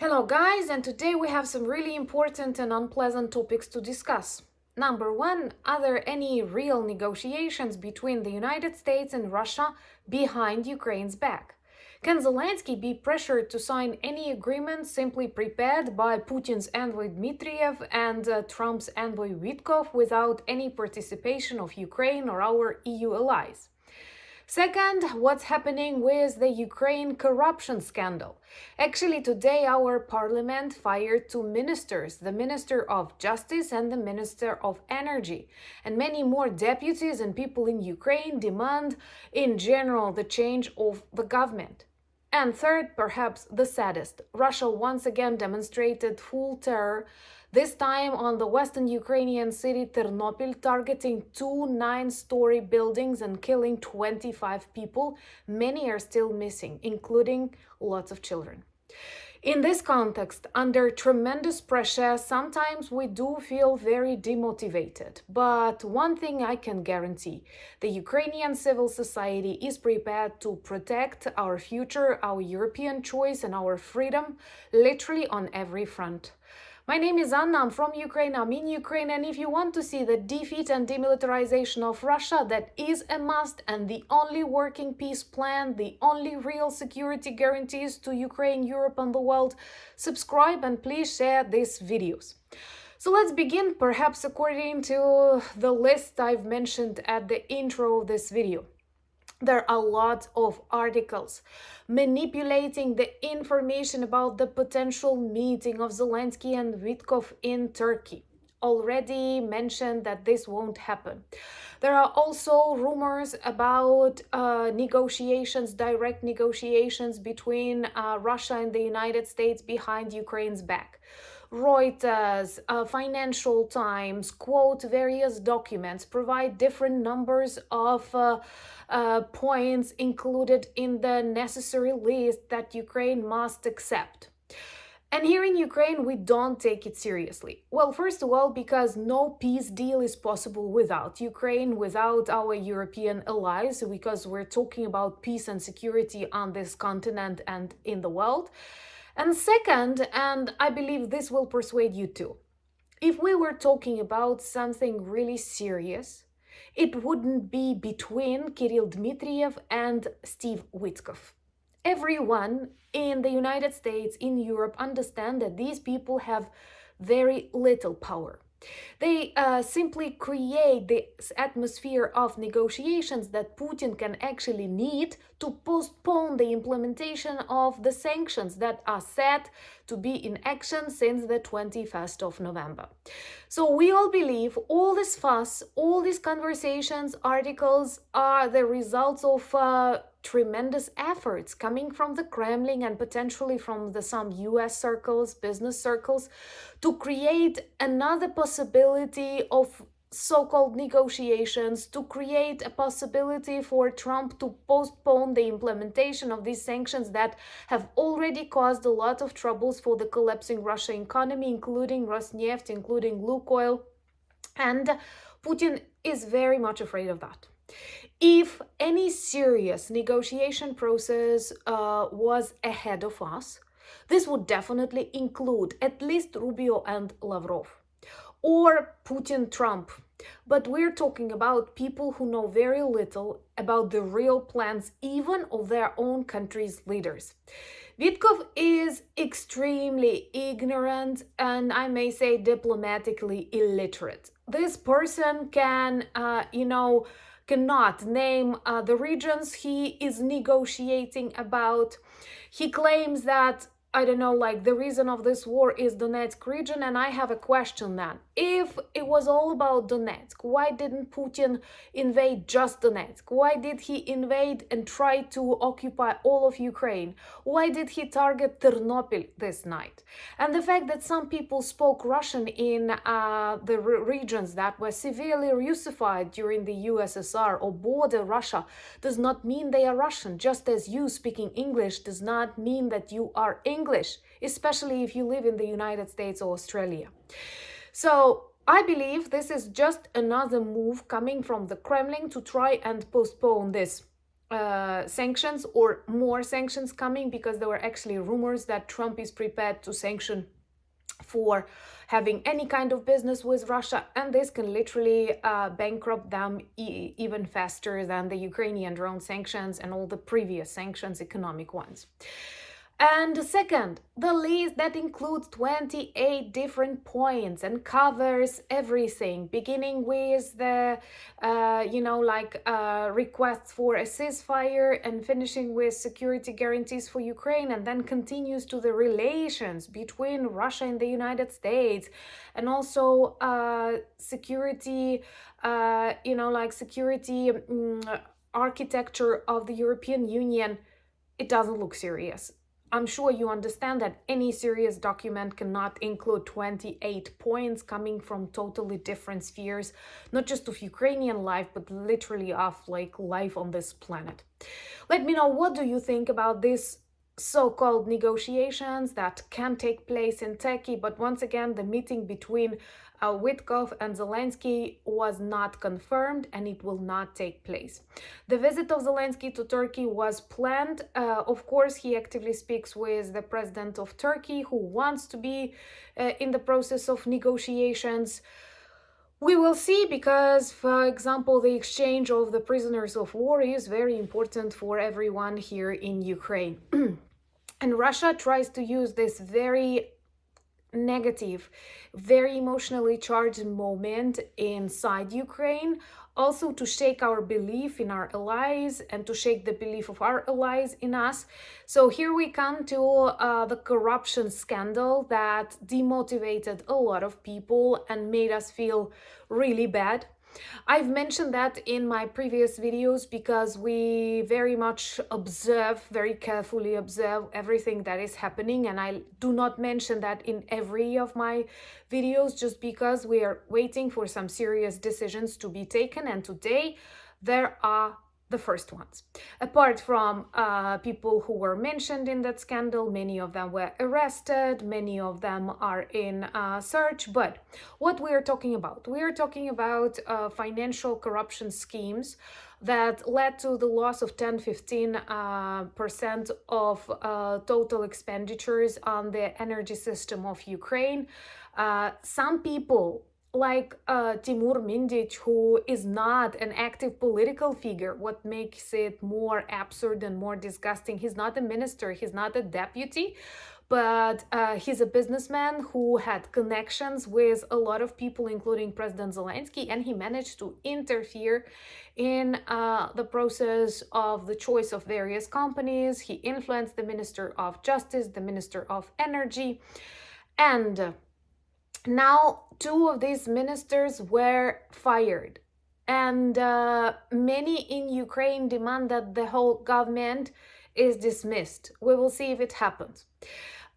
Hello guys, and today we have some really important and unpleasant topics to discuss. Number one, are there any real negotiations between the United States and Russia behind Ukraine's back? Can Zelensky be pressured to sign any agreement simply prepared by Putin's envoy Dmitriev and Trump's envoy Witkoff without any participation of Ukraine or our EU allies? Second, what's happening with the Ukraine corruption scandal? Actually, today our parliament fired two ministers, the Minister of Justice and the Minister of Energy. And many more deputies and people in Ukraine demand, in general, the change of the government. And third, perhaps the saddest, Russia once again demonstrated full terror, this time on the western Ukrainian city Ternopil, targeting two 9-story buildings and killing 25 people. Many are still missing, including lots of children. In this context, under tremendous pressure, sometimes we do feel very demotivated. But one thing I can guarantee, the Ukrainian civil society is prepared to protect our future, our European choice, and our freedom, literally on every front. My name is Anna, I'm from Ukraine, I'm in Ukraine, and if you want to see the defeat and demilitarization of Russia, that is a must, and the only working peace plan, the only real security guarantees to Ukraine, Europe, and the world, subscribe and please share these videos. So let's begin, perhaps according to the list I've mentioned at the intro of this video. There are a lot of articles manipulating the information about the potential meeting of Zelensky and Witkoff in Turkey. Already mentioned that this won't happen. There are also rumors about negotiations, direct negotiations between Russia and the United States behind Ukraine's back. Reuters, Financial Times quote various documents, provide different numbers of points included in the necessary list that Ukraine must accept. And here in Ukraine, we don't take it seriously. Well, first of all, because no peace deal is possible without Ukraine, without our European allies, because we're talking about peace and security on this continent and in the world. And second, and I believe this will persuade you too, if we were talking about something really serious, it wouldn't be between Kirill Dmitriev and Steve Witkoff. Everyone in the United States, in Europe, understand that these people have very little power. They simply create this atmosphere of negotiations that Putin can actually need to postpone the implementation of the sanctions that are set to be in action since the 21st of November. So we all believe all this fuss, all these conversations, articles are the results of tremendous efforts coming from the Kremlin and potentially from some US circles, business circles, to create another possibility of so-called negotiations, to create a possibility for Trump to postpone the implementation of these sanctions that have already caused a lot of troubles for the collapsing Russian economy, including Rosneft, including Lukoil, and Putin is very much afraid of that. If any serious negotiation process was ahead of us, this would definitely include at least Rubio and Lavrov, or Putin-Trump. But we're talking about people who know very little about the real plans, even of their own country's leaders. Witkoff is extremely ignorant and I may say diplomatically illiterate. This person cannot name the regions he is negotiating about. He claims that, the reason of this war is Donetsk region, and I have a question then. If it was all about Donetsk, why didn't Putin invade just Donetsk? Why did he invade and try to occupy all of Ukraine? Why did he target Ternopil this night? And the fact that some people spoke Russian in the regions that were severely Russified during the USSR or border Russia does not mean they are Russian, just as you speaking English does not mean that you are English, especially if you live in the United States or Australia. So I believe this is just another move coming from the Kremlin to try and postpone this sanctions or more sanctions coming, because there were actually rumors that Trump is prepared to sanction for having any kind of business with Russia, and this can literally bankrupt them even faster than the Ukrainian drone sanctions and all the previous sanctions, economic ones. And second, the list that includes 28 different points and covers everything, beginning with the, requests for a ceasefire and finishing with security guarantees for Ukraine, and then continues to the relations between Russia and the United States, and also security, architecture of the European Union. It doesn't look serious. I'm sure you understand that any serious document cannot include 28 points coming from totally different spheres, not just of Ukrainian life, but literally of life on this planet. Let me know, what do you think about this so-called negotiations that can take place in Turkey? But once again, the meeting between Witkoff and Zelensky was not confirmed, and it will not take place. The visit of Zelensky to Turkey was planned. Of course, he actively speaks with the president of Turkey, who wants to be in the process of negotiations. We will see, because, for example, the exchange of the prisoners of war is very important for everyone here in Ukraine. And Russia tries to use this very negative, very emotionally charged moment inside Ukraine, also to shake our belief in our allies and to shake the belief of our allies in us. So here we come to the corruption scandal that demotivated a lot of people and made us feel really bad. I've mentioned that in my previous videos because we very much very carefully observe everything that is happening, and I do not mention that in every of my videos just because we are waiting for some serious decisions to be taken, and today there are the first ones. Apart from people who were mentioned in that scandal, many of them were arrested, many of them are in search. But what we are talking about? We are talking about financial corruption schemes that led to the loss of 10-15% of total expenditures on the energy system of Ukraine. Some people, like Timur Mindic, who is not an active political figure, what makes it more absurd and more disgusting. He's not a minister, he's not a deputy, but he's a businessman who had connections with a lot of people, including President Zelensky, and he managed to interfere in the process of the choice of various companies. He influenced the Minister of Justice, the Minister of Energy, and now, two of these ministers were fired, and many in Ukraine demand that the whole government is dismissed. We will see if it happens.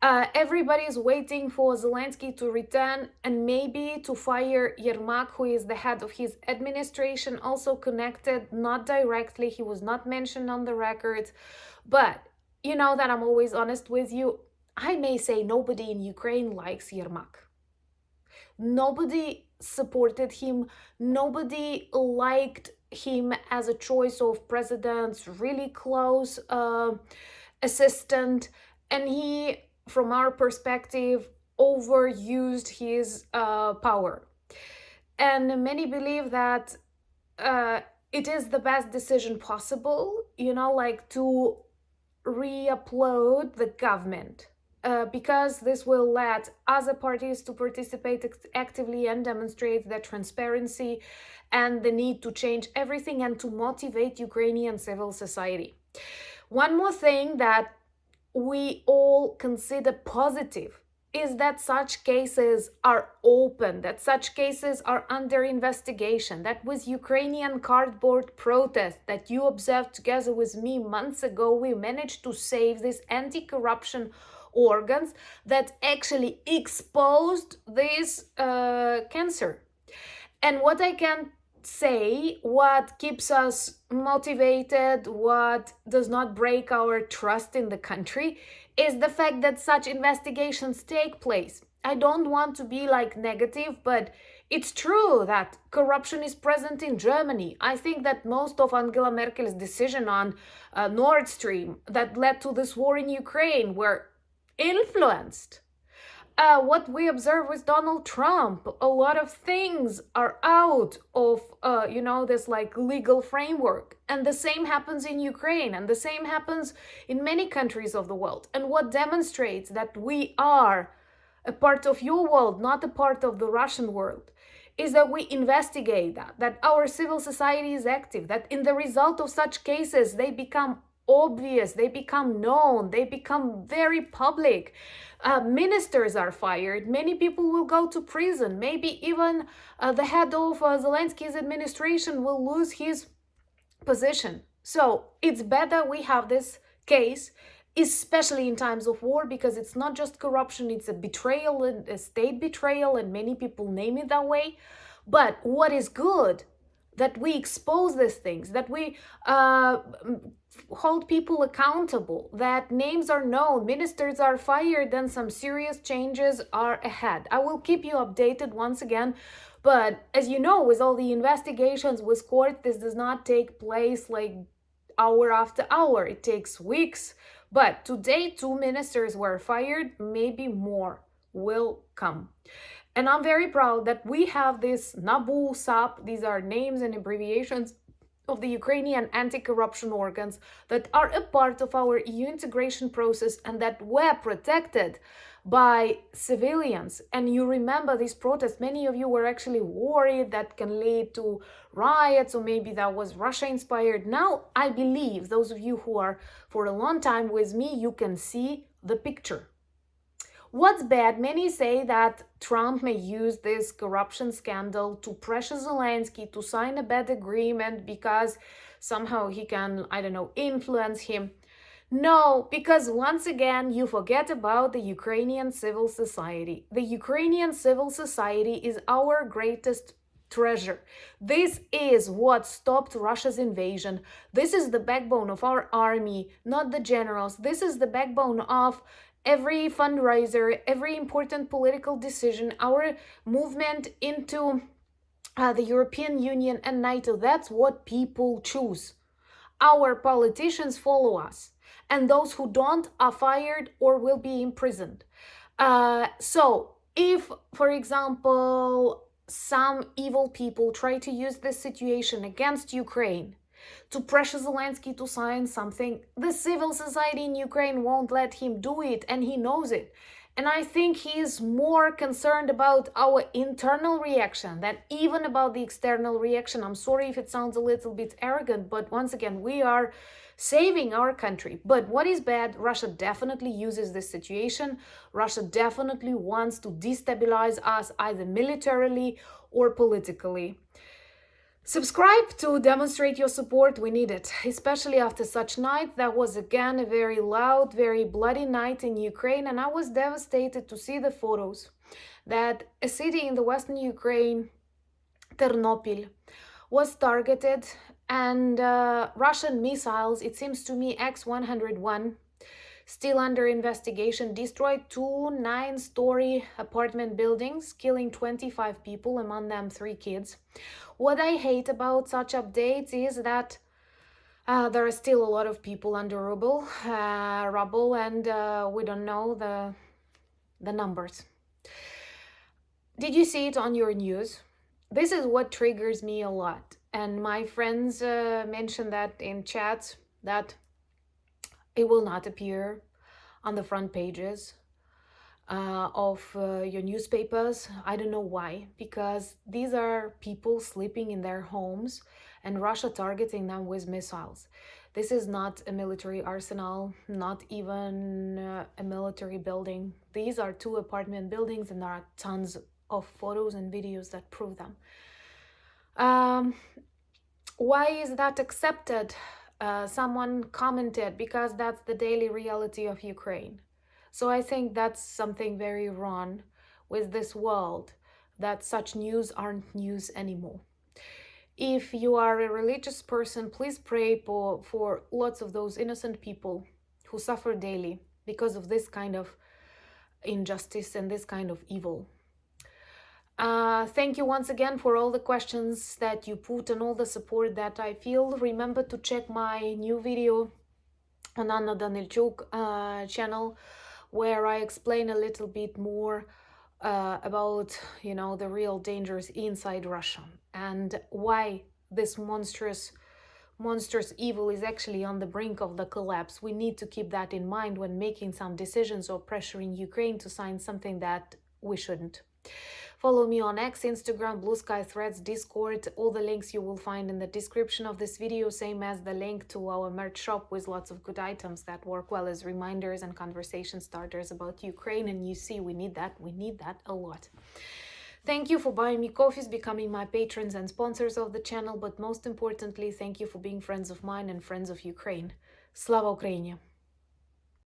Everybody is waiting for Zelensky to return and maybe to fire Yermak, who is the head of his administration, also connected, not directly. He was not mentioned on the records, but you know that I'm always honest with you. I may say nobody in Ukraine likes Yermak. Nobody supported him, nobody liked him as a choice of president's really close assistant, and he, from our perspective, overused his power. And many believe that it is the best decision possible, to re-upload the government. Because this will let other parties to participate actively and demonstrate their transparency and the need to change everything and to motivate Ukrainian civil society. One more thing that we all consider positive is that such cases are open, that such cases are under investigation, that with Ukrainian cardboard protest that you observed together with me months ago, we managed to save this anti-corruption organs that actually exposed this cancer. And what I can say, what keeps us motivated, what does not break our trust in the country, is the fact that such investigations take place. I don't want to be like negative, but it's true that corruption is present in Germany. I think that most of Angela Merkel's decision on Nord Stream that led to this war in Ukraine were influenced. What we observe with Donald Trump, a lot of things are out of, this like legal framework. And the same happens in Ukraine, and the same happens in many countries of the world. And what demonstrates that we are a part of your world, not a part of the Russian world, is that we investigate that our civil society is active, that in the result of such cases, they become obvious, they become known, they become very public. Ministers are fired, many people will go to prison, maybe even the head of Zelensky's administration will lose his position. So it's better we have this case, especially in times of war, because it's not just corruption, it's a betrayal, and a state betrayal, and many people name it that way. But what is good, that we expose these things, that we hold people accountable, that names are known, ministers are fired, and some serious changes are ahead. I will keep you updated once again. But as you know, with all the investigations with court, this does not take place like hour after hour. It takes weeks. But today, 2 ministers were fired, maybe more will come. And I'm very proud that we have this NABU, SAP, these are names and abbreviations of the Ukrainian anti-corruption organs that are a part of our EU integration process and that were protected by civilians. And you remember these protests, many of you were actually worried that can lead to riots, or maybe that was Russia inspired. Now, I believe those of you who are for a long time with me, you can see the picture. What's bad? Many say that Trump may use this corruption scandal to pressure Zelensky to sign a bad agreement because somehow he can, influence him. No, because once again, you forget about the Ukrainian civil society. The Ukrainian civil society is our greatest treasure. This is what stopped Russia's invasion. This is the backbone of our army, not the generals. This is the backbone of every fundraiser, every important political decision, our movement into the European Union and NATO. That's what people choose. Our politicians follow us, and those who don't are fired or will be imprisoned. So if, for example, some evil people try to use this situation against Ukraine to pressure Zelensky to sign something, the civil society in Ukraine won't let him do it, and he knows it. And I think he is more concerned about our internal reaction than even about the external reaction. I'm sorry if it sounds a little bit arrogant, but once again, we are saving our country. But what is bad, Russia definitely uses this situation. Russia definitely wants to destabilize us either militarily or politically. Subscribe to demonstrate your support. We need it, especially after such night. That was again a very loud, very bloody night in Ukraine, and I was devastated to see the photos that a city in the western Ukraine, Ternopil, was targeted, and Russian missiles, it seems to me X-101, still under investigation, destroyed 2 9-story apartment buildings, killing 25 people, among them 3 kids. What I hate about such updates is that there are still a lot of people under rubble, and we don't know the numbers. Did you see it on your news? This is what triggers me a lot. And my friends mentioned that in chats, that it will not appear on the front pages of your newspapers. I don't know why, because these are people sleeping in their homes and Russia targeting them with missiles. This is not a military arsenal, not even a military building. These are 2 apartment buildings, and there are tons of photos and videos that prove them. Why is that accepted? Someone commented, because that's the daily reality of Ukraine. So I think that's something very wrong with this world, that such news aren't news anymore. If you are a religious person, please pray for lots of those innocent people who suffer daily because of this kind of injustice and this kind of evil. Thank you once again for all the questions that you put and all the support that I feel. Remember to check my new video on Anna Danilchuk channel, where I explain a little bit more about, you know, the real dangers inside Russia and why this monstrous evil is actually on the brink of the collapse. We need to keep that in mind when making some decisions or pressuring Ukraine to sign something that we shouldn't. Follow me on X, Instagram, Blue Sky, Threads, Discord. All the links you will find in the description of this video, same as the link to our merch shop with lots of good items that work well as reminders and conversation starters about Ukraine. And you see, we need that a lot. Thank you for buying me coffees, becoming my patrons and sponsors of the channel, but most importantly, thank you for being friends of mine and friends of Ukraine. Slava Ukraini!